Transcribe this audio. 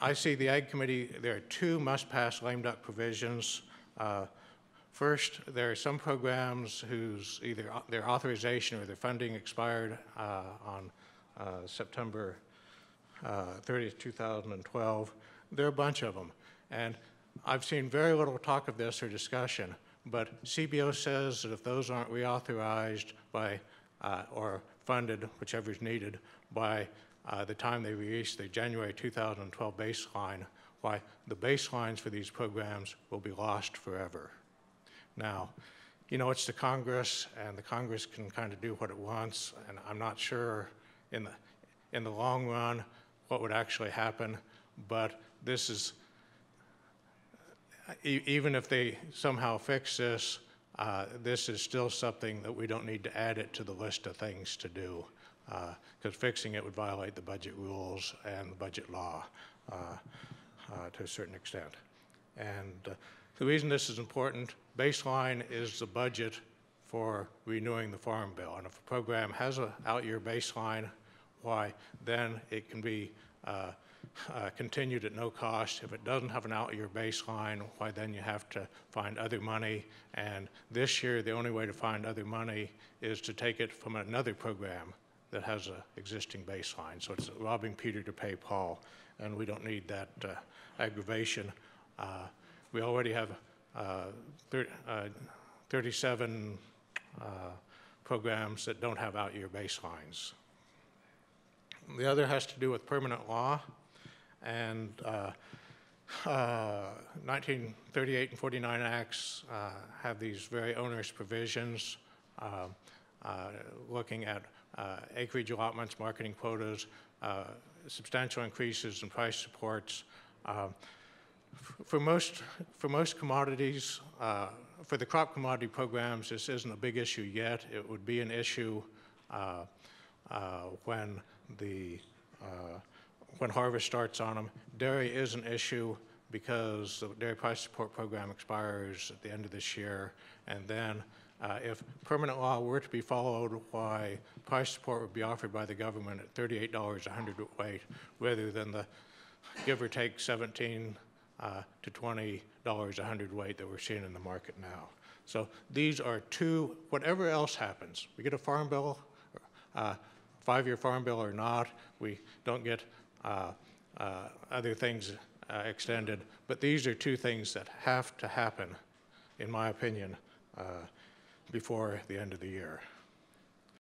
I see the Ag Committee, there are two must-pass lame duck provisions. First, there are some programs whose either their authorization or their funding expired on September 30th, 2012. There are a bunch of them. And I've seen very little talk of this or discussion, but CBO says that if those aren't reauthorized by or funded, whichever is needed, by the time they reach the January 2012 baseline, why the baselines for these programs will be lost forever. Now, you know, it's the Congress, and the Congress can kind of do what it wants, and I'm not sure in the long run what would actually happen, but this is, even if they somehow fix this, this is still something that we don't need to add it to the list of things to do, because fixing it would violate the budget rules and the budget law to a certain extent. And the reason this is important, baseline is the budget for renewing the Farm Bill. And if a program has an out-year baseline, why, then it can be continued at no cost. If it doesn't have an out-year baseline, why, then you have to find other money. And this year, the only way to find other money is to take it from another program that has an existing baseline. So it's robbing Peter to pay Paul, and we don't need that aggravation. We already have 37 programs that don't have out-year baselines. The other has to do with permanent law, and 1938 and 49 Acts have these very onerous provisions looking at acreage allotments, marketing quotas, substantial increases in price supports. For most commodities, for the crop commodity programs, this isn't a big issue yet. It would be an issue when harvest starts on them. Dairy is an issue because the dairy price support program expires at the end of this year, and then if permanent law were to be followed, why price support would be offered by the government at $38 a hundredweight rather than the give or take $17 to $20 a hundredweight that we're seeing in the market now. So these are two, whatever else happens, we get a farm bill, 5-year farm bill or not, we don't get other things extended, but these are two things that have to happen, in my opinion, before the end of the year.